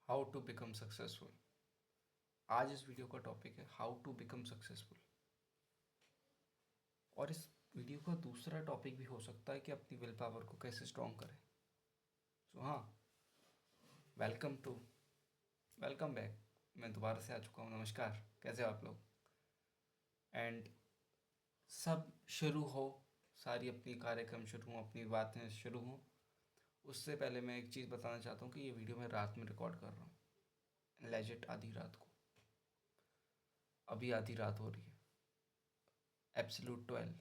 How to become successful. आज इस video का टॉपिक है हाउ टू बिकम सक्सेसफुल। और इस वीडियो का दूसरा टॉपिक भी हो सकता है कि अपनी विल पावर को कैसे स्ट्रॉन्ग करें। सो हाँ, वेलकम वेलकम बैक। मैं दोबारा से आ चुका हूँ। नमस्कार, कैसे हो आप लोग? एंड सब शुरू हो, सारी अपनी कार्यक्रम शुरू हों, अपनी बातें शुरू हों, उससे पहले मैं एक चीज़ बताना चाहता हूँ कि ये वीडियो मैं रात में रिकॉर्ड कर रहा हूँ, लेजिट आधी रात को। अभी आधी रात हो रही है, एब्सोल्यूट 12,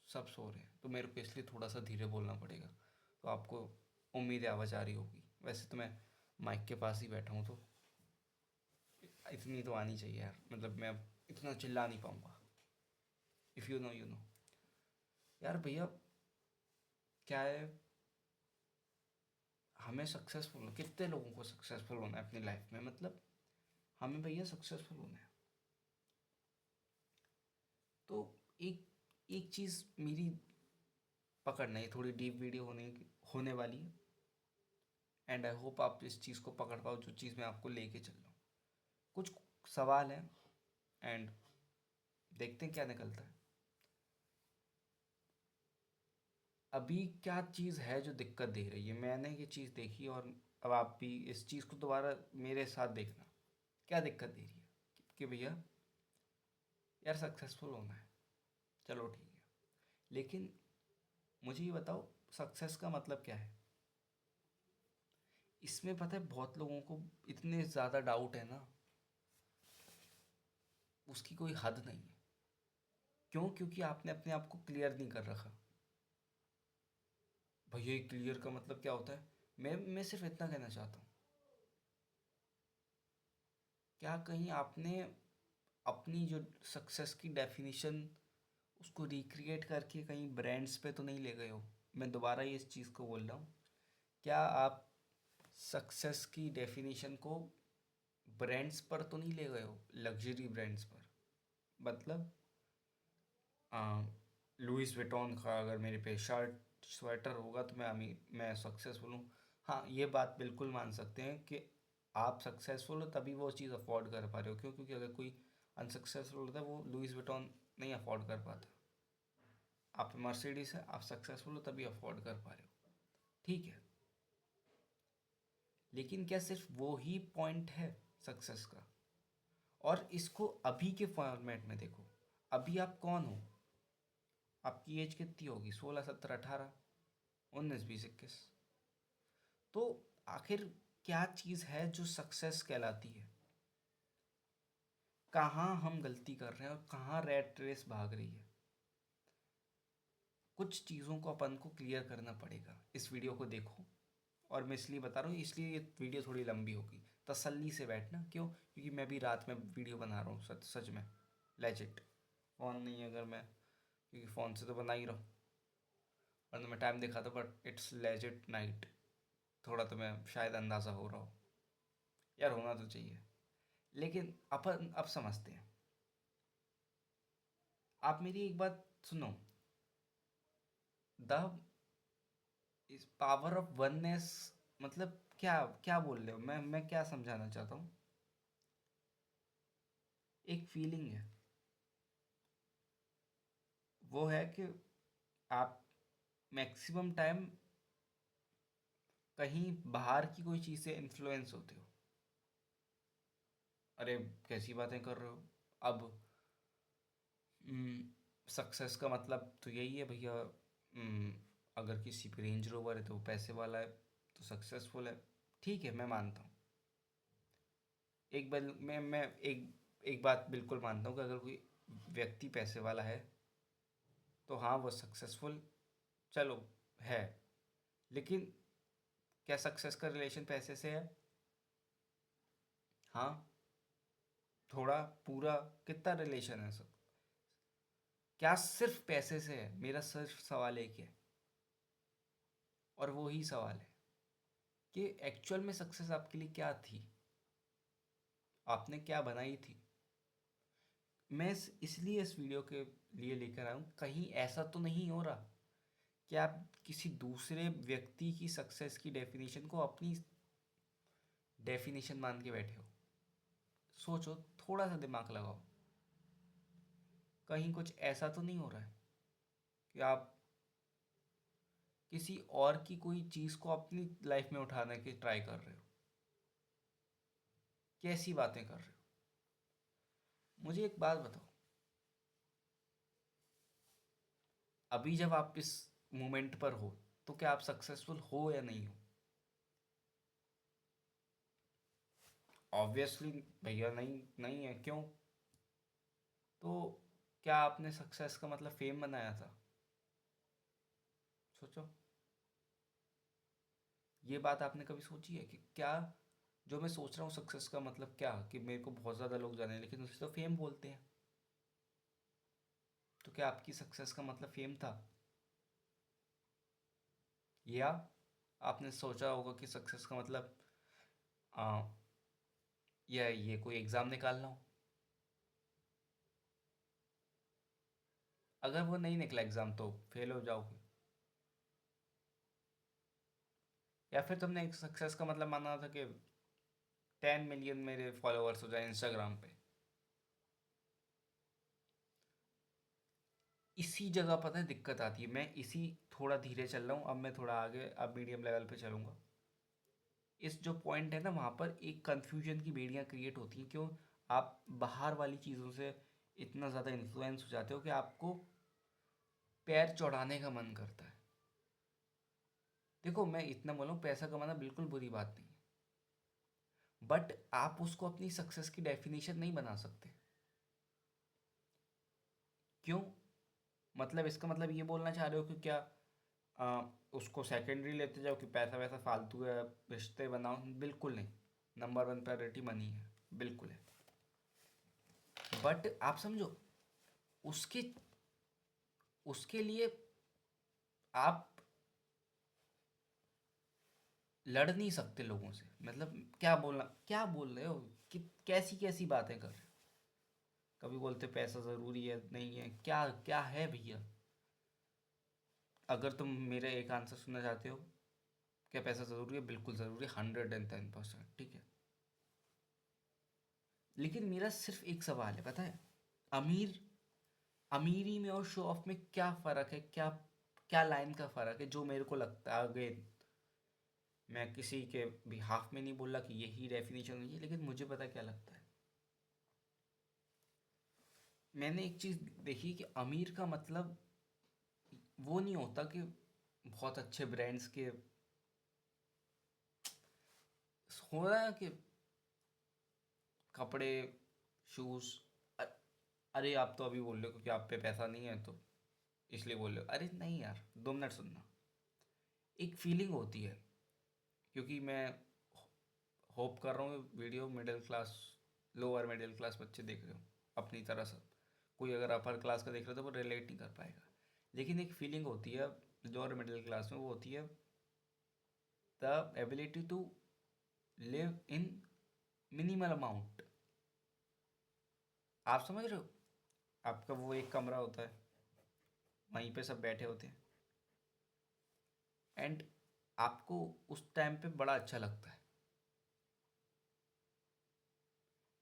सब सो रहे हैं, तो मेरे को इसलिए थोड़ा सा धीरे बोलना पड़ेगा। तो आपको उम्मीद है आवाज़ आ रही होगी। वैसे तो मैं माइक के पास ही बैठा हूँ, तो इतनी तो आनी चाहिए यार, मतलब मैं इतना चिल्ला नहीं पाऊँगा। If you know you know. यार भैया, क्या है, हमें सक्सेसफुल, कितने लोगों को सक्सेसफुल होना है अपनी लाइफ में, मतलब हमें भैया सक्सेसफुल होना है। तो एक एक चीज़ मेरी पकड़ना है, थोड़ी डीप वीडियो होने वाली है। एंड आई होप आप इस चीज़ को पकड़ पाओ, जो चीज़ मैं आपको लेके चल रहा हूँ। कुछ सवाल हैं एंड देखते हैं क्या निकलता है। अभी क्या चीज़ है जो दिक्कत दे रही है? मैंने ये चीज़ देखी, और अब आप भी इस चीज़ को दोबारा मेरे साथ देखना। क्या दिक्कत दे रही है कि भैया यार सक्सेसफुल होना है, चलो ठीक है, लेकिन मुझे ये बताओ सक्सेस का मतलब क्या है? इसमें पता है बहुत लोगों को इतने ज़्यादा डाउट है ना, उसकी कोई हद नहीं है। क्यों? क्योंकि आपने अपने आप को क्लियर नहीं कर रखा। भैया ये क्लियर का मतलब क्या होता है? मैं सिर्फ इतना कहना चाहता हूँ, क्या कहीं आपने अपनी जो सक्सेस की डेफिनेशन उसको रिक्रिएट करके कहीं ब्रांड्स पे तो नहीं ले गए हो? मैं दोबारा ये इस चीज़ को बोल रहा हूँ, क्या आप सक्सेस की डेफिनेशन को ब्रांड्स पर तो नहीं ले गए हो, लग्जरी ब्रांड्स पर? मतलब लुइस विटॉन का अगर मेरे पे शर्ट स्वेटर होगा तो मैं सक्सेसफुल हूँ। हाँ, ये बात बिल्कुल मान सकते हैं कि आप सक्सेसफुल हो तभी वो चीज़ अफोर्ड कर पा रहे हो। क्यों? क्योंकि अगर कोई अनसक्सेसफुल होता है वो लुइस विटॉन नहीं अफोर्ड कर पाता। आप मर्सिडीज है, आप सक्सेसफुल हो तभी अफोर्ड कर पा रहे हो, ठीक है। लेकिन क्या सिर्फ वो ही पॉइंट है सक्सेस का? और इसको अभी के फॉर्मेट में देखो। अभी आप कौन हो? आपकी एज कितनी होगी? 16, 17, 18, 19, 20, 21। तो आखिर क्या चीज़ है जो सक्सेस कहलाती है? कहाँ हम गलती कर रहे हैं और कहाँ रैट रेस भाग रही है? कुछ चीज़ों को अपन को क्लियर करना पड़ेगा। इस वीडियो को देखो, और मैं इसलिए बता रहा हूँ, इसलिए ये वीडियो थोड़ी लंबी होगी। तसल्ली से बैठना। क्यों? क्योंकि मैं भी रात में वीडियो बना रहा हूँ, सच सच में, लेजिट। फ़ोन नहीं है अगर मैं, क्योंकि फ़ोन से तो बना ही रहा हूँ, वरना मैं टाइम दिखाता, बट इट्स लेजिट नाइट। थोड़ा तो मैं शायद अंदाज़ा हो रहा हो, यार होना तो चाहिए। लेकिन अपन अब समझते हैं। आप मेरी एक बात सुनो। द इस पावर ऑफ वननेस, मतलब क्या क्या बोल रहे हो? मैं क्या समझाना चाहता हूँ? एक फीलिंग है, वो है कि आप मैक्सिमम टाइम कहीं बाहर की कोई चीज़ से इन्फ्लुएंस होते हो। अरे कैसी बातें कर रहे हो? अब सक्सेस का मतलब तो यही है भैया। अगर किसी पे रेंज रोवर है तो वो पैसे वाला है, तो सक्सेसफुल है। ठीक है, मैं मानता हूँ। एक बार मैं एक बात बिल्कुल मानता हूँ कि अगर कोई व्यक्ति पैसे वाला है तो हाँ वो सक्सेसफुल, चलो, है। लेकिन क्या सक्सेस का रिलेशन पैसे से है? हाँ, थोड़ा, पूरा, कितना रिलेशन है सब? क्या सिर्फ पैसे से है? मेरा सिर्फ सवाल एक है, और वो ही सवाल है कि एक्चुअल में सक्सेस आपके लिए क्या थी? आपने क्या बनाई थी? मैं इसलिए इस वीडियो के लिए लेकर आया हूँ, कहीं ऐसा तो नहीं हो रहा कि आप किसी दूसरे व्यक्ति की सक्सेस की डेफिनेशन को अपनी डेफिनेशन मान के बैठे हो। सोचो, थोड़ा सा दिमाग लगाओ, कहीं कुछ ऐसा तो नहीं हो रहा है कि आप किसी और की कोई चीज़ को अपनी लाइफ में उठाने की ट्राई कर रहे हो? कैसी बातें कर रहे हो? मुझे एक बात बताओ, अभी जब आप इस मोमेंट पर हो तो क्या आप सक्सेसफुल हो या नहीं हो? ऑब्वियसली भैया नहीं, नहीं है। क्यों? तो क्या आपने सक्सेस का मतलब फेम बनाया था? सोचो, ये बात आपने कभी सोची है कि क्या जो मैं सोच रहा हूँ सक्सेस का मतलब क्या, कि मेरे को बहुत ज़्यादा लोग जाने, लेकिन उसे तो फेम बोलते हैं। तो क्या आपकी सक्सेस का मतलब फेम था? या आपने सोचा होगा कि सक्सेस का मतलब आ, या ये कोई एग्ज़ाम निकालना हो? अगर वो नहीं निकला एग्ज़ाम तो फेल हो जाओगे। या फिर तुमने एक सक्सेस का मतलब माना था कि 10 मिलियन मेरे फॉलोअर्स हो जाए इंस्टाग्राम पे। इसी जगह पता है दिक्कत आती है। मैं इसी थोड़ा धीरे चल रहा हूँ, अब मैं थोड़ा आगे, अब मीडियम लेवल पे चलूँगा। इस जो पॉइंट है ना, वहाँ पर एक कन्फ्यूजन की बेड़ियाँ क्रिएट होती हैं। क्यों? आप बाहर वाली चीज़ों से इतना ज़्यादा इन्फ्लुएंस हो जाते हो कि आपको पैर चौड़ाने का मन करता है। देखो, मैं इतना बोल रहा हूँ, पैसा कमाना बिल्कुल बुरी बात नहीं है, बट आप उसको अपनी सक्सेस की डेफिनेशन नहीं बना सकते। क्यों? मतलब इसका मतलब ये बोलना चाह रहे हो कि क्या उसको सेकेंडरी लेते जाओ कि पैसा वैसा फालतू है, रिश्ते बनाओ? बिल्कुल नहीं। नंबर वन प्रायोरिटी मनी है, बिल्कुल है। बट आप समझो, उसके उसके लिए आप लड़ नहीं सकते लोगों से। मतलब क्या बोल रहे हो, कि कैसी कैसी बातें कर रहे हो? कभी बोलते पैसा ज़रूरी है, नहीं है, क्या क्या है भैया? अगर तुम मेरे एक आंसर सुनना चाहते हो, क्या पैसा ज़रूरी है? बिल्कुल ज़रूरी है, 110%, ठीक है। लेकिन मेरा सिर्फ एक सवाल है, पता है? अमीर अमीरी में और शो ऑफ में क्या फ़र्क है? क्या क्या लाइन का फ़र्क है जो मेरे को लगता है? अगेन, मैं किसी के बिहाफ में नहीं बोल रहा कि यही डेफिनेशन हुई है, लेकिन मुझे पता क्या लगता है। मैंने एक चीज़ देखी कि अमीर का मतलब वो नहीं होता कि बहुत अच्छे ब्रांड्स के हो रहा है कि कपड़े, शूज़। अरे आप तो अभी बोल रहे हो कि आप पे पैसा नहीं है तो इसलिए बोल रहे हो। अरे नहीं यार, 2 मिनट सुनना। एक फीलिंग होती है, क्योंकि मैं होप कर रहा हूँ video middle class, lower middle class बच्चे देख रहे हो अपनी तरह से। कोई अगर अपर क्लास का देख रहे हो तो वो रिलेट नहीं कर पाएगा। लेकिन एक फीलिंग होती है लोअर मिडिल क्लास में, वो होती है the ability to live in minimal amount. आप समझ रहे हो? आपका वो एक कमरा होता है, वहीं पे सब बैठे होते हैं, एंड आपको उस टाइम पे बड़ा अच्छा लगता है,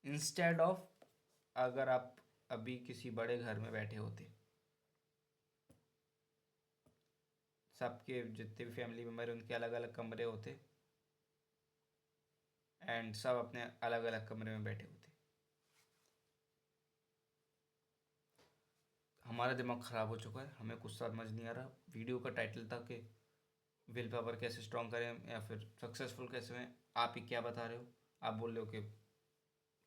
इंस्टेड ऑफ अगर आप अभी किसी बड़े घर में बैठे होते, सबके जितने भी फैमिली मेम्बर हैं उनके अलग अलग कमरे होते, एंड सब अपने अलग अलग कमरे में बैठे होते। हमारा दिमाग ख़राब हो चुका है, हमें कुछ समझ नहीं आ रहा। वीडियो का टाइटल था कि विल पावर कैसे स्ट्रॉन्ग करें या फिर सक्सेसफुल कैसे हैं। आप ही क्या बता रहे हो? आप बोल रहे हो कि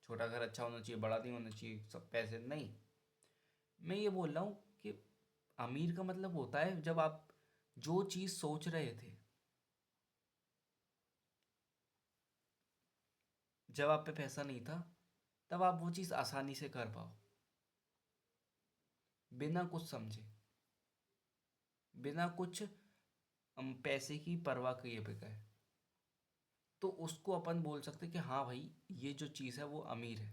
छोटा घर अच्छा होना चाहिए, बड़ा नहीं होना चाहिए, सब पैसे नहीं। मैं ये बोल रहा हूँ कि अमीर का मतलब होता है जब आप जो चीज़ सोच रहे थे, जब आप पे पैसा नहीं था, तब आप वो चीज़ आसानी से कर पाओ, बिना कुछ समझे, बिना कुछ पैसे की परवाह किए बगैर। तो उसको अपन बोल सकते हैं कि हाँ भाई, ये जो चीज़ है वो अमीर है।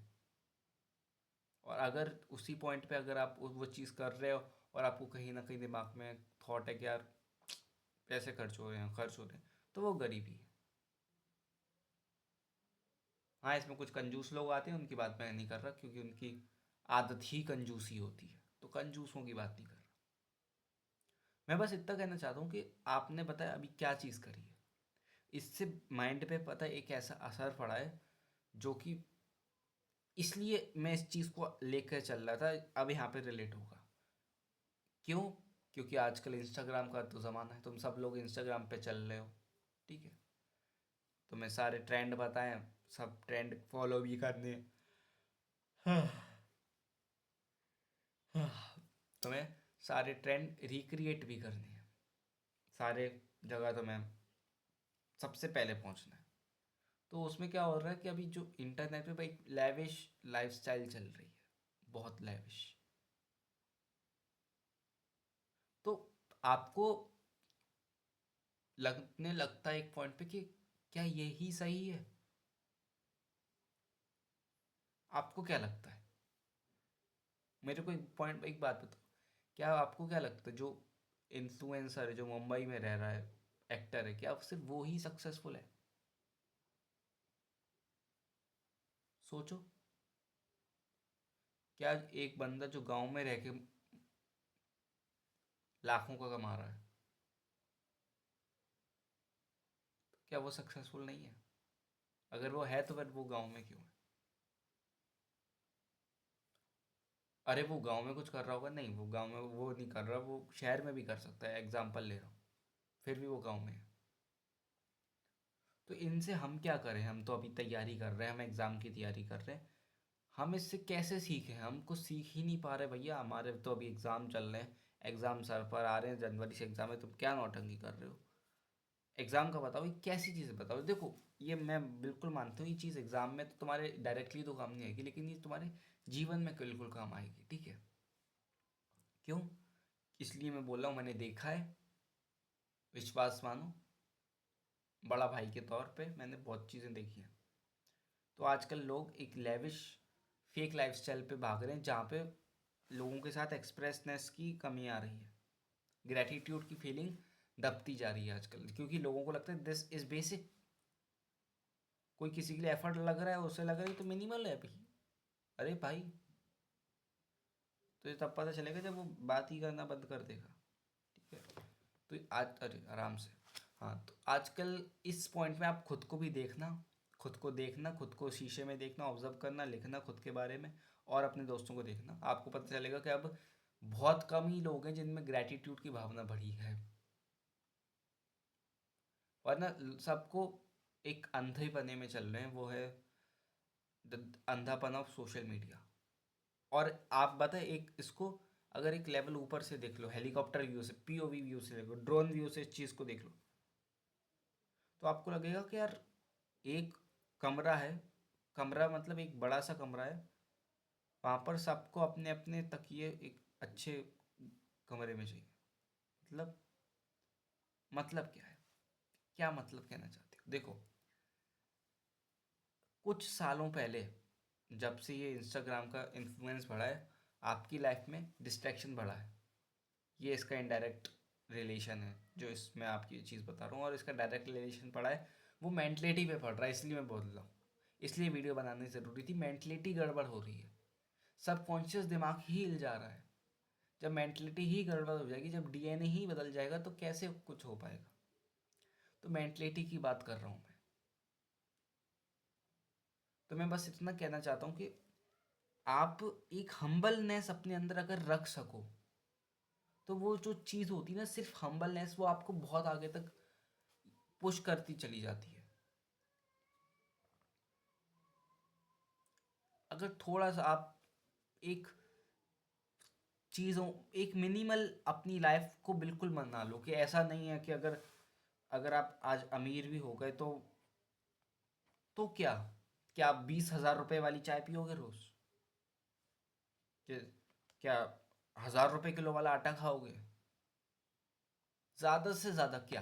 और अगर उसी पॉइंट पे अगर आप वो चीज़ कर रहे हो और आपको कहीं ना कहीं दिमाग में थॉट है कि यार पैसे खर्च हो रहे हैं, खर्च हो रहे हैं, तो वो गरीबी है। हाँ, इसमें कुछ कंजूस लोग आते हैं, उनकी बात मैं नहीं कर रहा क्योंकि उनकी आदत ही कंजूसी होती है, तो कंजूसों की बात नहीं कर रहा। मैं बस इतना कहना चाहता हूँ कि आपने बताया अभी क्या चीज़ करी है, इससे माइंड पे पता है एक ऐसा असर पड़ा है जो कि इसलिए मैं इस चीज़ को लेकर चल रहा था, अब यहाँ पे रिलेट होगा। क्यों? क्योंकि आजकल इंस्टाग्राम का तो ज़माना है, तुम सब लोग इंस्टाग्राम पे चल रहे हो, ठीक है? तुम्हें सारे ट्रेंड बताएं, सब ट्रेंड फॉलो भी करने हैं। हाँ, हाँ। तुम्हें सारे ट्रेंड रिक्रिएट भी करने हैं, सारे जगह तुम्हें सबसे पहले पहुंचना है। तो उसमें क्या हो रहा है कि अभी जो इंटरनेट पे भाई लैविश लाइफस्टाइल चल रही है, बहुत लैविश। तो आपको लगने लगता है एक पॉइंट पे कि क्या यही सही है? आपको क्या लगता है? मेरे को एक पॉइंट, एक बात बताओ, क्या आपको क्या लगता है जो इन्फ्लुएंसर है जो मुंबई में रह रहा है, एक्टर है, क्या सिर्फ वो ही सक्सेसफुल है? सोचो, क्या एक बंदा जो गांव में रह के लाखों का कमा रहा है, क्या वो सक्सेसफुल नहीं है? अगर वो है तो फिर वो गांव में क्यों है? अरे वो गांव में कुछ कर रहा होगा, नहीं वो गांव में वो नहीं कर रहा, वो शहर में भी कर सकता है, एग्जाम्पल ले रहा हूँ, फिर भी वो गांव में है। तो इनसे हम क्या करें? हम तो अभी तैयारी कर रहे हैं, हम एग्ज़ाम की तैयारी कर रहे हैं, हम इससे कैसे सीखें? हम कुछ सीख ही नहीं पा रहे भैया, हमारे तो अभी एग्ज़ाम चल रहे हैं, एग्ज़ाम सर पर आ रहे हैं, जनवरी से एग्ज़ाम है, तुम क्या नौटंकी कर रहे हो? एग्ज़ाम का बताओ, ये कैसी चीज़ें बताओ। देखो, ये मैं बिल्कुल मानता हूँ, ये चीज़ एग्ज़ाम में तो तुम्हारे डायरेक्टली तो काम नहीं आएगी, लेकिन ये तुम्हारे जीवन में बिल्कुल काम आएगी, ठीक है? क्यों? इसलिए मैं बोल रहा हूँ, मैंने देखा है, विश्वास मानो, बड़ा भाई के तौर पे मैंने बहुत चीज़ें देखी हैं। तो आजकल लोग एक लेविश फेक लाइफस्टाइल पे भाग रहे हैं जहाँ पे लोगों के साथ एक्सप्रेसनेस की कमी आ रही है, ग्रेटिट्यूड की फीलिंग दबती जा रही है आजकल, क्योंकि लोगों को लगता है दिस इज बेसिक। कोई किसी के लिए एफर्ट लग रहा है, उसे लग रहा है तो मिनिमल है अभी। अरे भाई, तो ये तब पता चलेगा जब वो बात ही करना बंद कर देगा, ठीक है? तो आज, अरे आराम से। हाँ, तो आजकल इस पॉइंट में आप खुद को भी देखना, खुद को देखना, खुद को शीशे में देखना, ऑब्जर्व करना, लिखना खुद के बारे में, और अपने दोस्तों को देखना, आपको पता चलेगा कि अब बहुत कम ही लोग हैं जिनमें ग्रैटिट्यूड की भावना बढ़ी है, वरना सबको एक अंधेपने में चल रहे हैं, वो है अंधापन ऑफ सोशल मीडिया। और आप बताएं, एक इसको अगर एक लेवल ऊपर से देख लो, हेलीकॉप्टर व्यू से, पीओवी व्यू से देखो, ड्रोन व्यू से इस चीज़ को देख लो, तो आपको लगेगा कि यार एक कमरा है, कमरा मतलब एक बड़ा सा कमरा है, वहाँ पर सबको अपने अपने तकिए एक अच्छे कमरे में चाहिए। मतलब, मतलब क्या है? क्या मतलब कहना चाहते हो? देखो, कुछ सालों पहले जब से ये इंस्टाग्राम का इन्फ्लुएंस बढ़ा है, आपकी लाइफ में डिस्ट्रैक्शन बढ़ा है, ये इसका इनडायरेक्ट रिलेशन है जो इसमें आपकी चीज़ बता रहा हूँ, और इसका डायरेक्ट रिलेशन पड़ा है, वो मेंटलिटी पे पड़ रहा है, इसलिए मैं बोल रहा हूँ, इसलिए वीडियो बनानी ज़रूरी थी। मेंटलिटी गड़बड़ हो रही है, सबकॉन्शियस दिमाग ही हिल जा रहा है। जब मेंटलिटी ही गड़बड़ हो जाएगी, जब डीएनए ही बदल जाएगा, तो कैसे कुछ हो पाएगा? तो मेंटलिटी की बात कर रहा हूँ मैं। तो मैं बस इतना कहना चाहता हूँ कि आप एक हम्बलनेस अपने अंदर अगर रख सको, तो वो जो चीज़ होती है ना, सिर्फ हम्बलनेस, वो आपको बहुत आगे तक पुश करती चली जाती है। अगर थोड़ा सा आप एक चीज़ों, एक मिनिमल अपनी लाइफ को बिल्कुल मना लो, कि ऐसा नहीं है कि अगर अगर आप आज अमीर भी हो गए तो क्या, क्या आप 20,000 रुपए वाली चाय पियोगे रोज? कि क्या 1,000 रुपए किलो वाला आटा खाओगे? ज्यादा से ज्यादा क्या?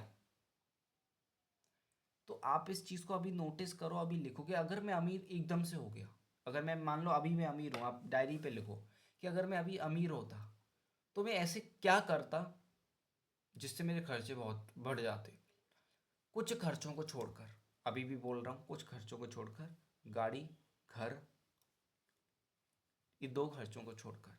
तो आप इस चीज को अभी नोटिस करो, अभी लिखो कि अगर मैं अमीर एकदम से हो गया, अगर मैं मान लो अभी मैं अमीर हूँ, आप डायरी पे लिखो कि अगर मैं अभी अमीर होता तो मैं ऐसे क्या करता जिससे मेरे खर्चे बहुत बढ़ जाते, कुछ खर्चों को छोड़कर, अभी भी बोल रहा हूँ, कुछ खर्चों को छोड़कर गाड़ी, घर, ये दो खर्चों को छोड़कर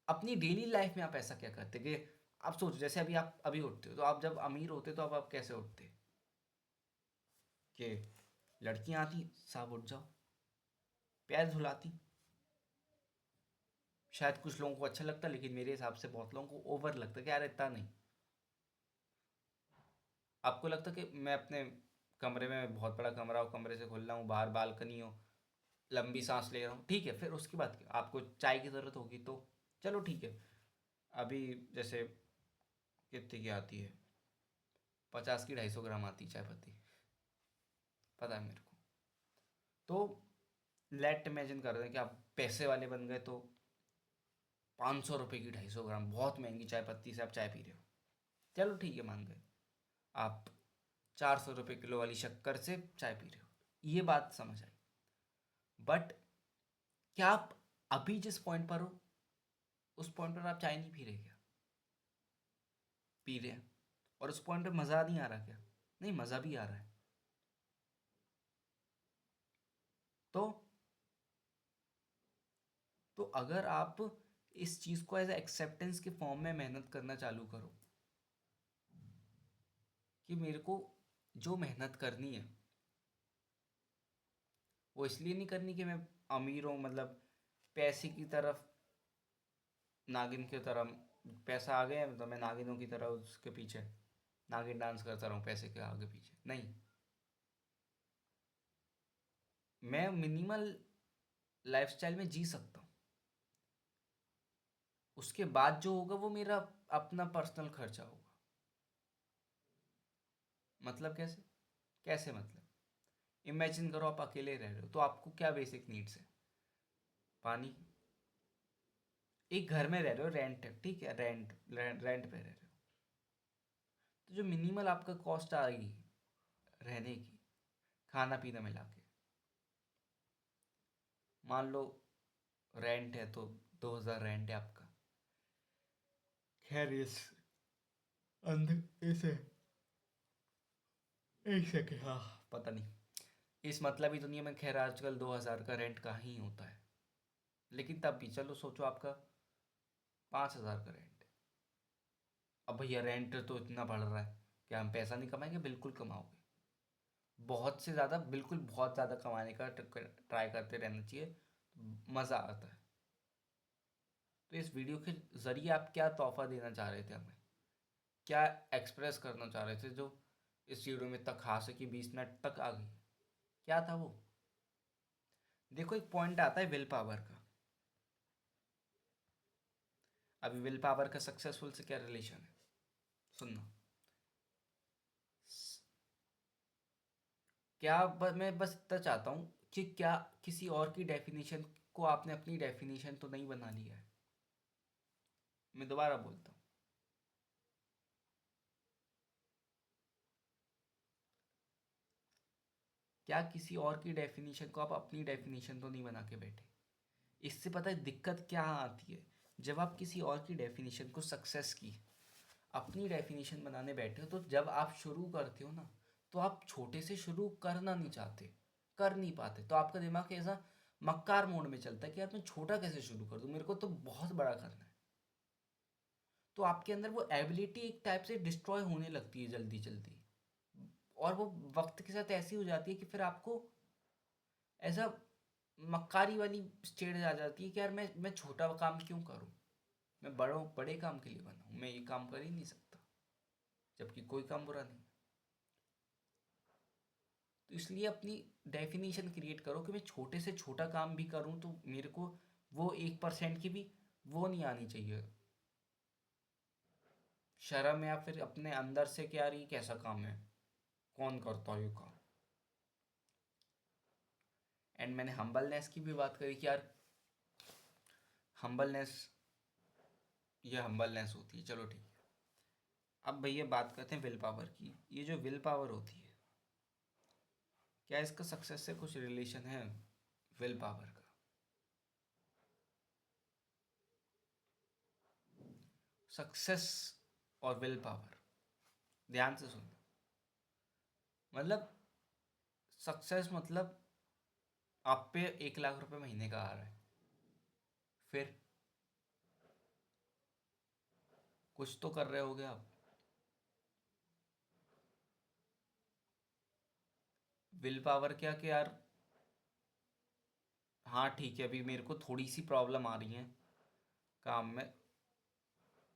अपनी डेली लाइफ में आप ऐसा क्या करते कि आप सोचो, जैसे अभी आप अभी उठते हो, तो आप जब अमीर होते तो अब आप कैसे उठते कि लड़कियां आती, साहब उठ जाओ, पैर धुलाती। शायद कुछ लोगों को अच्छा लगता, लेकिन मेरे हिसाब से बहुत लोगों को ओवर लगता कि यार इतना नहीं। आपको लगता कि मैं अपने कमरे में, बहुत बड़ा कमरा हो, कमरे से खुल रहा हूँ, बाहर बालकनी हो, लंबी सांस ले रहा हूँ, ठीक है। फिर उसके बाद क्या? आपको चाय की ज़रूरत होगी तो चलो ठीक है। अभी जैसे कितनी की आती है, 50 की 250 ग्राम आती है चाय पत्ती, पता है मेरे को। तो लेट इमेजिन कर रहे हैं कि आप पैसे वाले बन गए, तो 500 रुपये की 250 ग्राम बहुत महंगी चाय पत्ती से आप चाय पी रहे हो, चलो ठीक है मान गए। आप 400 रुपये किलो वाली शक्कर से चाय पी रहे हो, ये बात समझ आई। बट क्या आप अभी जिस पॉइंट पर हो, उस पॉइंट पर आप चाय नहीं पी रहे क्या? पी रहे हैं। और उस पॉइंट पे मज़ा नहीं आ रहा क्या? नहीं, मज़ा भी आ रहा है। तो तो अगर आप इस चीज़ को एज एक्सेप्टेंस के फॉर्म में मेहनत करना चालू करो कि मेरे को जो मेहनत करनी है वो इसलिए नहीं करनी कि मैं अमीर हूँ, मतलब पैसे की तरफ, नागिन की तरह पैसा आ गया तो मैं नागिनों की तरह उसके पीछे नागिन डांस करता रहूँ पैसे के आगे पीछे, नहीं। मैं मिनिमल लाइफस्टाइल में जी सकता हूँ, उसके बाद जो होगा वो मेरा अपना पर्सनल खर्चा होगा। मतलब कैसे? कैसे मतलब? इमेजिन करो आप अकेले रह रहे हो, तो आपको क्या बेसिक नीड्स है? पानी। एक घर में रह रहे हो, रेंट है, ठीक है, रेंट पे रह रहे हो, तो जो मिनिमल आपका कॉस्ट आएगी रहने की, खाना पीना मिला के, मान लो रेंट है तो 2,000 रेंट है आपका। खैर इस अंदर इसे एक सेकेंड, हाँ, पता नहीं, इस मतलब ही दुनिया में खैर आजकल 2,000 का रेंट कहाँ ही होता है। लेकिन तब भी चलो सोचो आपका 5,000 का रेंट है। अब भैया रेंट तो इतना बढ़ रहा है, क्या हम पैसा नहीं कमाएंगे? बिल्कुल कमाओगे, बहुत से ज़्यादा, बिल्कुल बहुत ज़्यादा कमाने का ट्राई करते रहना चाहिए, मज़ा आता है। तो इस वीडियो के ज़रिए आप क्या तोहफा देना चाह रहे थे हमें? क्या एक्सप्रेस करना चाह रहे थे जो इस वीडियो में तक आ सकी, 20 मिनट तक आ गई? क्या था वो? देखो, एक पॉइंट आता है विल पावर का। अभी विल पावर का सक्सेसफुल से क्या रिलेशन है, सुनना। मैं बस इतना चाहता हूँ कि क्या किसी और की डेफिनेशन को आपने अपनी डेफिनेशन तो नहीं बना लिया है? मैं दोबारा बोलता हूँ, क्या किसी और की डेफिनेशन को आप अपनी डेफिनेशन तो नहीं बना के बैठे? इससे पता है दिक्कत क्या आती है? जब आप किसी और की डेफिनेशन को, सक्सेस की, अपनी डेफिनेशन बनाने बैठे हो, तो जब आप शुरू करते हो ना, तो आप छोटे से शुरू करना नहीं चाहते, कर नहीं पाते, तो आपका दिमाग ऐसा मक्कार मोड में चलता है कि यार मैं छोटा कैसे शुरू कर दूं, मेरे को तो बहुत बड़ा करना है। तो आपके अंदर वो एबिलिटी एक टाइप से डिस्ट्रॉय होने लगती है जल्दी जल्दी, और वो वक्त के साथ ऐसी हो जाती है कि फिर आपको ऐसा मक्कारी वाली स्टेज आ जाती है कि यार मैं छोटा काम क्यों करूं, मैं बड़ों बड़े काम के लिए बना हूं, मैं ये काम कर ही नहीं सकता, जबकि कोई काम बुरा नहीं। तो इसलिए अपनी डेफिनेशन क्रिएट करो कि मैं छोटे से छोटा काम भी करूं तो मेरे को वो 1% की भी वो नहीं आनी चाहिए, शर्म, या फिर अपने अंदर से कि यार ये कैसा काम है, कौन करता है ये काम। एंड मैंने हम्बलनेस की भी बात करी कि यार हम्बलनेस, ये हम्बलनेस होती है, चलो ठीक है। अब भैया बात करते हैं विल पावर की। ये जो विल पावर होती है, क्या इसका सक्सेस से कुछ रिलेशन है विल पावर का? सक्सेस और विल पावर, ध्यान से सुनना। मतलब सक्सेस मतलब आप पे 1 लाख रुपए महीने का आ रहा है, फिर कुछ तो कर रहे होगे आप। विल पावर क्या कि यार, हाँ ठीक है, अभी मेरे को थोड़ी सी प्रॉब्लम आ रही है काम में,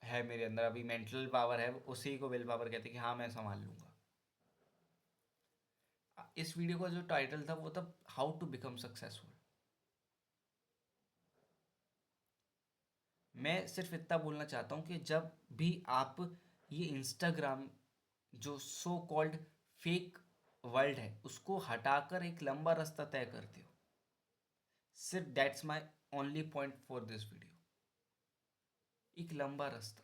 है मेरे अंदर अभी मेंटल पावर है, उसी को विल पावर कहते हैं कि हाँ मैं संभाल लूंगा। इस वीडियो का जो टाइटल था वो था हाउ टू बिकम सक्सेसफुल। मैं सिर्फ इतना बोलना चाहता हूँ कि जब भी आप ये इंस्टाग्राम जो सो कॉल्ड फेक वर्ल्ड है उसको हटाकर एक लंबा रास्ता तय करते हो, सिर्फ that's my only point for this video. एक लंबा रास्ता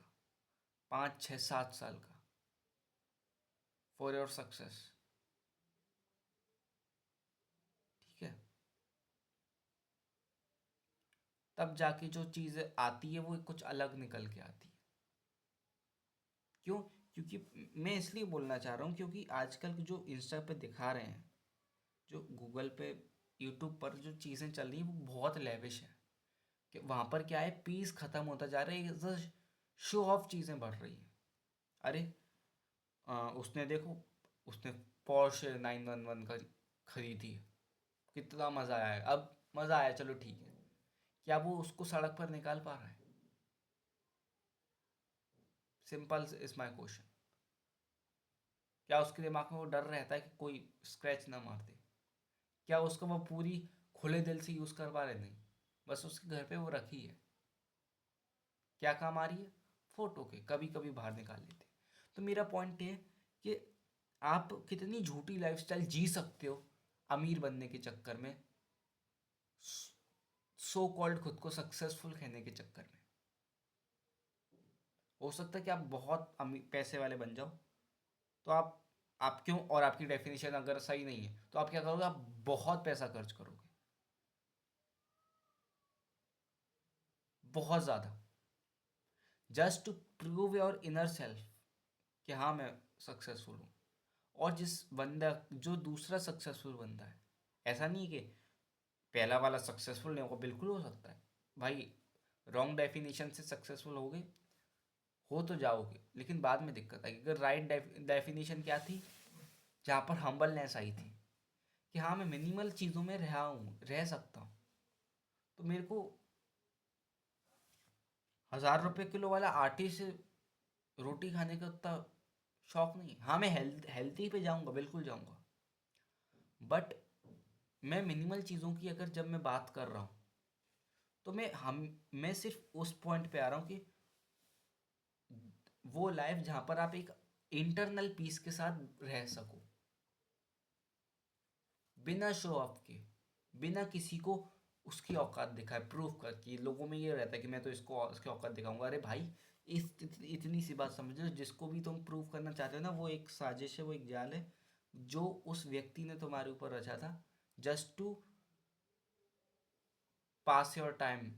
5 6 7 साल का फॉर योर सक्सेस, ठीक है। तब जाके जो चीज़ आती है वो कुछ अलग निकल के आती है। क्यों? क्योंकि मैं इसलिए बोलना चाह रहा हूँ क्योंकि आजकल जो इंस्टा पे दिखा रहे हैं, जो गूगल पे यूट्यूब पर जो चीज़ें चल रही हैं वो बहुत लेविश है। कि वहाँ पर क्या है, पीस ख़त्म होता जा रहा है, शो ऑफ चीज़ें बढ़ रही हैं। अरे उसने देखो, उसने पोर्शे 911 का खरीदी है, कितना मज़ा आया है, अब मज़ा आया चलो ठीक है। क्या वो उसको सड़क पर निकाल पा रहा है? Simple is my question. क्या उसके दिमाग में वो डर रहता है कि कोई स्क्रैच ना मार दे? क्या उसको वो पूरी खुले दिल से यूज़ कर पा रहे? नहीं, बस उसके घर पे वो रखी है। क्या काम आ रही है? फोटो के, कभी कभी बाहर निकाल लेते। तो मेरा पॉइंट ये है कि आप कितनी झूठी लाइफस्टाइल जी सकते हो अमीर बनने के चक्कर में, सो कॉल्ड खुद को सक्सेसफुल कहने के चक्कर में। हो सकता है कि आप बहुत पैसे वाले बन जाओ, तो आप क्यों, और आपकी डेफिनेशन अगर सही नहीं है तो आप क्या करोगे, आप बहुत पैसा खर्च करोगे, बहुत ज़्यादा, just to prove your inner self कि हाँ मैं सक्सेसफुल हूँ। और जिस बंदा, जो दूसरा सक्सेसफुल बंदा है, ऐसा नहीं है कि पहला वाला सक्सेसफुल नहीं होगा, बिल्कुल हो सकता है भाई। रॉन्ग डेफिनेशन से सक्सेसफुल हो तो जाओगे, लेकिन बाद में दिक्कत आएगी। अगर राइट डेफिनेशन क्या थी, जहाँ पर हम्बलनेस आई थी कि हाँ मैं मिनिमल चीज़ों में रह सकता हूँ, तो मेरे को 1000 रुपये किलो वाला आटे से रोटी खाने का उतना शौक नहीं है। हाँ मैं हेल्थी पे जाऊँगा, बिल्कुल जाऊँगा, बट मैं मिनिमल चीज़ों की अगर जब मैं बात कर रहा हूँ, तो मैं सिर्फ उस पॉइंट पे आ रहा हूँ कि वो लाइफ जहाँ पर आप एक इंटरनल पीस के साथ रह सको, बिना शो ऑफ के, बिना किसी को उसकी औकात दिखाए, प्रूफ कर। कि लोगों में ये रहता है कि मैं तो इसको इसकी औकात दिखाऊंगा। अरे भाई, इतनी सी बात समझो, जिसको भी तुम प्रूव करना चाहते हो ना, वो एक साजिश है, वो एक जाल है जो उस व्यक्ति ने तुम्हारे ऊपर रचा था, just to pass your time,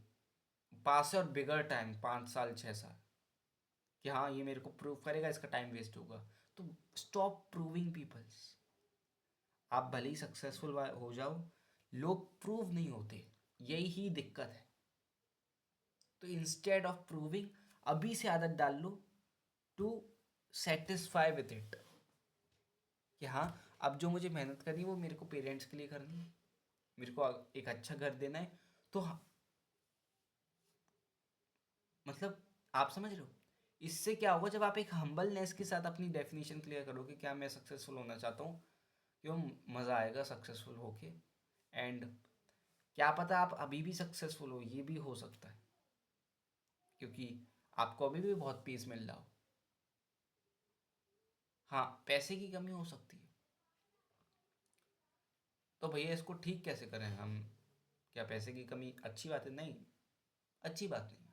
pass your bigger time, 5 साल 6 साल, कि हाँ ये मेरे को प्रूव करेगा, इसका टाइम वेस्ट होगा। तो स्टॉप प्रूविंग पीपल्स। आप भले ही सक्सेसफुल हो जाओ, लोग प्रूव नहीं होते, यही दिक्कत है। तो इंस्टेड ऑफ प्रूविंग, अभी से आदत डाल लो टू सेटिस्फाई विद इट, कि हाँ अब जो मुझे मेहनत करनी है वो मेरे को पेरेंट्स के लिए करनी है, मेरे को एक अच्छा घर देना है। तो मतलब आप समझ रहे हो, इससे क्या होगा, जब आप एक हम्बलनेस के साथ अपनी डेफिनेशन क्लियर करोगे, क्या मैं सक्सेसफुल होना चाहता हूँ, क्यों मज़ा आएगा सक्सेसफुल होके। एंड क्या पता आप अभी भी सक्सेसफुल हो, ये भी हो सकता है, क्योंकि आपको अभी भी बहुत पीस मिल रहा हो। हाँ, पैसे की कमी हो सकती है, तो भैया इसको ठीक कैसे करें हम? क्या पैसे की कमी अच्छी बात है? नहीं, अच्छी बात नहीं है।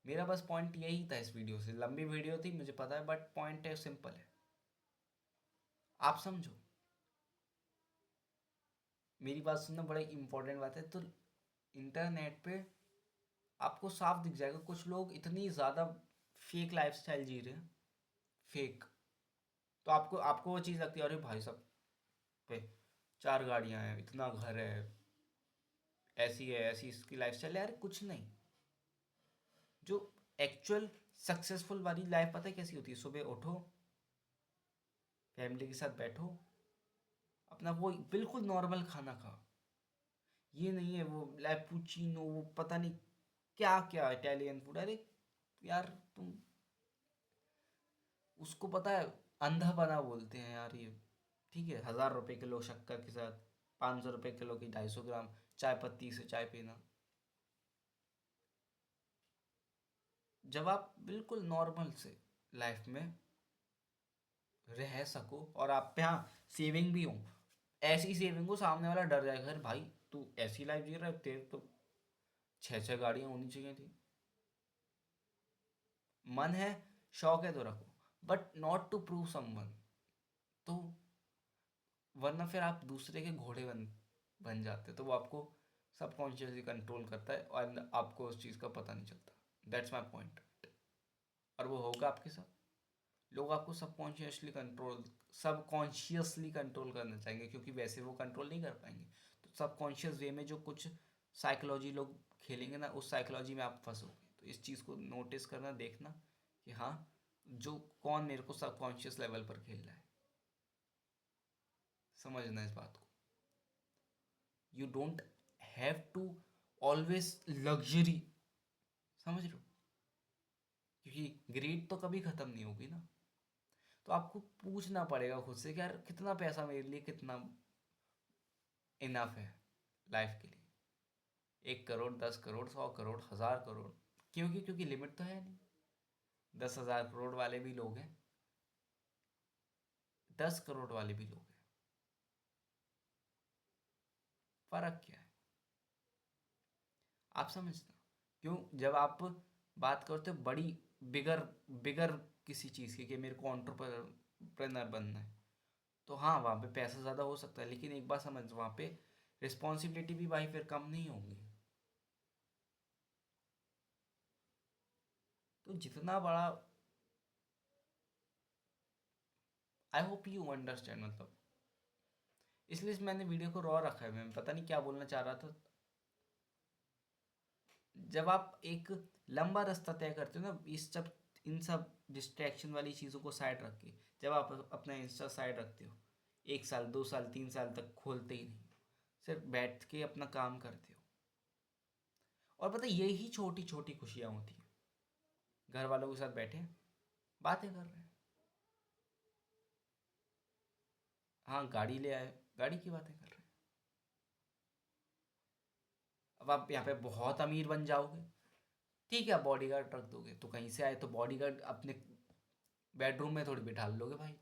मेरा बस पॉइंट यही था इस वीडियो से, लंबी वीडियो थी मुझे पता है, बट पॉइंट है सिंपल है, आप समझो। मेरी बात सुनना बड़ा इंपॉर्टेंट बात है। तो इंटरनेट पे आपको साफ दिख जाएगा, कुछ लोग इतनी ज़्यादा फेक लाइफस्टाइल जी रहे हैं, फेक। तो आपको आपको वो चीज़ लगती है, अरे भाई साहब पे 4 गाड़ियां हैं, इतना घर है, ऐसी है, ऐसी इसकी लाइफस्टाइल है। यार कुछ नहीं। जो एक्चुअल सक्सेसफुल वाली लाइफ पता है कैसी होती है? सुबह उठो, फैमिली के साथ बैठो, अपना वो बिल्कुल नॉर्मल खाना खाओ। ये नहीं है वो लैपुचिनो, वो पता नहीं क्या क्या इटालियन फूड। अरे यार तुम उसको पता है अंधा बना बोलते हैं यार ये। ठीक है, 1000 रुपए किलो शक्कर के साथ 500 रुपए किलो की 250 ग्राम चाय पत्ती से चाय पीना। जब आप बिल्कुल नॉर्मल से लाइफ में रह सको और आप पे हाँ सेविंग भी हो, ऐसी सेविंग हो सामने वाला डर जाएगा, अरे भाई तू ऐसी लाइफ जी रहा है, तेरे तो 6 6 गाड़ियां होनी चाहिए थी। मन है, शौक है तो रखो, but not to prove someone. तो वरना फिर आप दूसरे के घोड़े बन जाते, तो वो आपको सबकॉन्शियसली कंट्रोल करता है और आपको उस चीज़ का पता नहीं चलता। That's my point. और वो होगा आपके साथ। लोग आपको सबकॉन्शियसली कंट्रोल करना चाहेंगे, क्योंकि वैसे वो कंट्रोल नहीं कर पाएंगे। तो सबकॉन्शियस वे में जो कुछ साइकोलॉजी लोग खेलेंगे ना, उस साइकोलॉजी में आप फंसोगे। तो इस चीज़ को नोटिस करना, देखना कि हाँ जो कौन मेरे को सबकॉन्शियस लेवल पर खेल रहा है। समझना इस बात को। You don't have to always luxury. समझ रहे हो? क्योंकि ग्रीड तो कभी ख़त्म नहीं होगी ना। तो आपको पूछना पड़ेगा खुद से कि यार कितना पैसा मेरे लिए कितना इनफ है लाइफ के लिए। 1 करोड़, 10 करोड़, 100 करोड़, 1000 करोड़। क्योंकि लिमिट तो है नहीं। 10,000 करोड़ वाले भी लोग हैं, 10 करोड़ वाले भी लोग हैं। फर्क क्या है? आप समझना। क्यों जब आप बात करते हो बड़ी बिगर बिगर किसी चीज़ की कि मेरे को एंटरप्रेन्योर बनना है, तो हाँ वहाँ पे पैसा ज़्यादा हो सकता है, लेकिन एक बात समझ, वहाँ पे रिस्पॉन्सिबिलिटी भी भाई फिर कम नहीं होगी। तो जितना बड़ा, आई होप यू अंडरस्टैंड, मतलब इसलिए मैंने वीडियो को रॉ रखा है। मैं पता नहीं क्या बोलना चाह रहा था। जब आप एक लंबा रास्ता तय करते हो ना, इन सब डिस्ट्रैक्शन वाली चीज़ों को साइड रख के, जब आप अपना इंस्टा साइड रखते हो, 1 साल 2 साल 3 साल तक खोलते ही नहीं, सिर्फ बैठ के अपना काम करते हो। और पता है यही छोटी छोटी खुशियाँ होती हैं। घर वालों के साथ बैठे हैं, बातें कर रहे हैं। हाँ गाड़ी ले आए, गाड़ी की बातें कर रहे हैं। अब आप यहाँ पे बहुत अमीर बन जाओगे, ठीक है, बॉडीगार्ड रख दोगे, तो कहीं से आए तो बॉडीगार्ड अपने बेडरूम में थोड़ी बिठा लोगे भाई,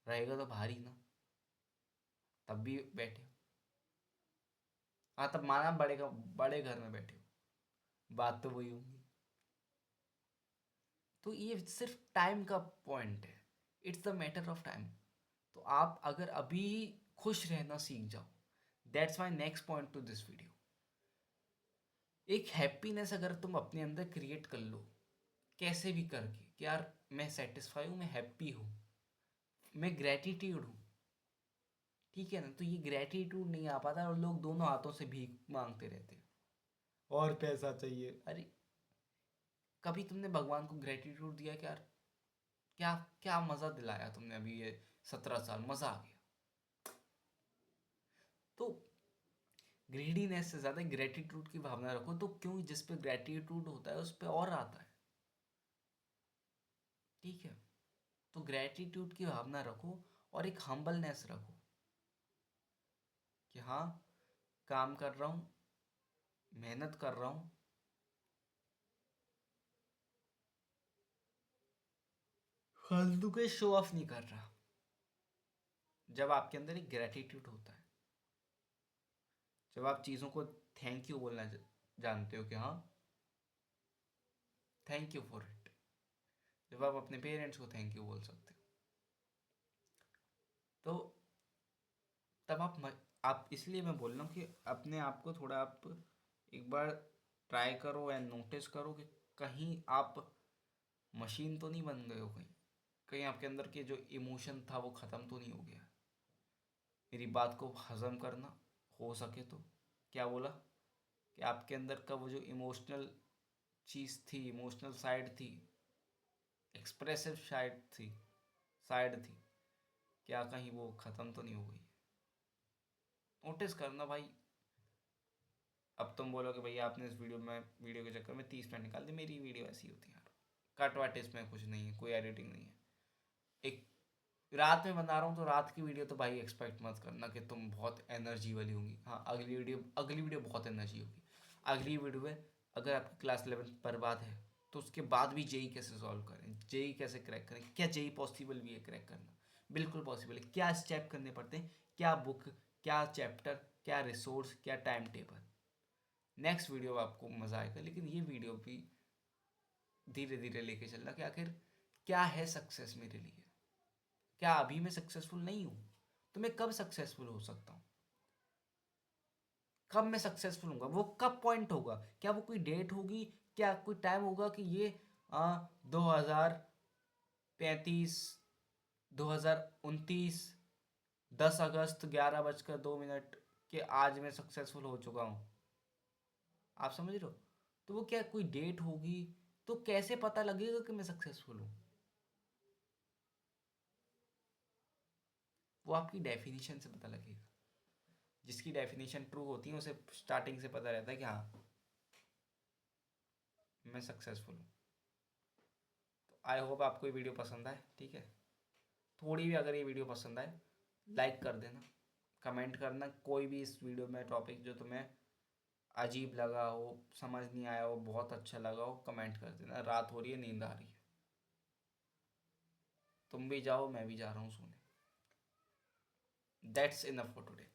रहेगा तो भारी ना, तब भी बैठे हो। हाँ तब माना बड़े घर में बैठे हो, बात तो वही होगी। तो ये सिर्फ टाइम का पॉइंट है, it's the matter of time. तो आप अगर अभी खुश रहना सीख जाओ, that's my next point two this video. एक हैप्पीनेस अगर तुम अपने अंदर क्रिएट कर लो, कैसे भी करके कि यार मैं सेटिस्फाई हूँ, मैं हैप्पी हूँ, मैं ग्रेटिट्यूड हूँ, ठीक है ना, तो ये ग्रेटिट्यूड नहीं आ पाता और लोग दोनों हाथों से भीख मांगते रहते हैं, और पैसा चाहिए। अरे कभी तुमने भगवान को ग्रेटिट्यूड दिया क्या? यार क्या क्या मज़ा दिलाया तुमने अभी ये 17 साल, मज़ा आ गया। तो ग्रीडीनेस से ज़्यादा ग्रेटिट्यूड की भावना रखो, तो क्यों जिस पे ग्रेटिट्यूड होता है उस पे और आता है। ठीक है, तो ग्रेटिट्यूड की भावना रखो और एक हम्बलनेस रखो कि हाँ काम कर रहा हूँ, मेहनत कर रहा हूँ, फालतू के शो ऑफ नहीं कर रहा। जब आपके अंदर एक ग्रेटिट्यूड होता है, जब आप चीज़ों को थैंक यू बोलना जानते हो कि हाँ थैंक यू फॉर इट, जब आप अपने पेरेंट्स को थैंक यू बोल सकते हो, तो तब आप इसलिए मैं बोल रहा हूँ कि अपने आप को थोड़ा आप एक बार ट्राई करो एंड नोटिस करो कि कहीं आप मशीन तो नहीं बन गए हो, कहीं कहीं आपके अंदर के जो इमोशन था वो ख़त्म तो नहीं हो गया। मेरी बात को हजम करना, हो सके तो। क्या बोला कि आपके अंदर का वो जो इमोशनल चीज़ थी, इमोशनल साइड थी, एक्सप्रेसिव साइड थी, क्या कहीं वो ख़त्म तो नहीं हो गई? नोटिस करना भाई। अब तुम बोलोगे भैया आपने इस वीडियो के चक्कर में 30 मिनट निकाल दी, मेरी वीडियो ऐसी होती है यार, कट वट इसमें कुछ नहीं है, कोई एडिटिंग नहीं है। एक रात में बना रहा हूँ तो रात की वीडियो तो भाई एक्सपेक्ट मत करना कि तुम बहुत एनर्जी वाली होंगी। हाँ, अगली वीडियो बहुत एनर्जी होगी। अगली वीडियो में अगर आपकी क्लास 11 बर्बाद है तो उसके बाद भी जेई कैसे सॉल्व करें, जेई कैसे क्रैक करें, क्या जेई पॉसिबल भी है क्रैक करना? बिल्कुल पॉसिबल है। क्या स्टेप करने पड़ते हैं, क्या बुक, क्या चैप्टर, क्या रिसोर्स, क्या टाइम टेबल। नेक्स्ट वीडियो आपको मज़ा आएगा, लेकिन ये वीडियो भी धीरे धीरे लेके चलना कि आखिर क्या है सक्सेस मेरे लिए। क्या अभी मैं सक्सेसफुल नहीं हूँ तो मैं कब सक्सेसफुल हो सकता हूँ? कब मैं सक्सेसफुल होऊंगा, वो कब पॉइंट होगा? क्या वो कोई डेट होगी, क्या कोई टाइम होगा कि ये 2035, 2029, 10 अगस्त 11:02 के आज मैं सक्सेसफुल हो चुका हूँ? आप समझ रहे हो? तो वो क्या कोई डेट होगी? तो कैसे पता लगेगा कि मैं सक्सेसफुल हूँ? वो आपकी डेफिनेशन से पता लगेगा। जिसकी डेफिनेशन ट्रू होती है उसे स्टार्टिंग से पता रहता है कि हाँ, मैं सक्सेसफुल हूँ। तो आई होप आपको ये वीडियो पसंद आए, ठीक है? थोड़ी भी अगर ये वीडियो पसंद आए, लाइक कर देना, कमेंट करना कोई भी इस वीडियो में टॉपिक जो तुम्हें अजीब लगा हो, समझ नहीं आया हो, बहुत अच्छा लगा हो, कमेंट कर देना। रात हो रही है, नींद आ रही है, तुम भी जाओ, मैं भी जा रहा हूँ सोने। That's enough for today.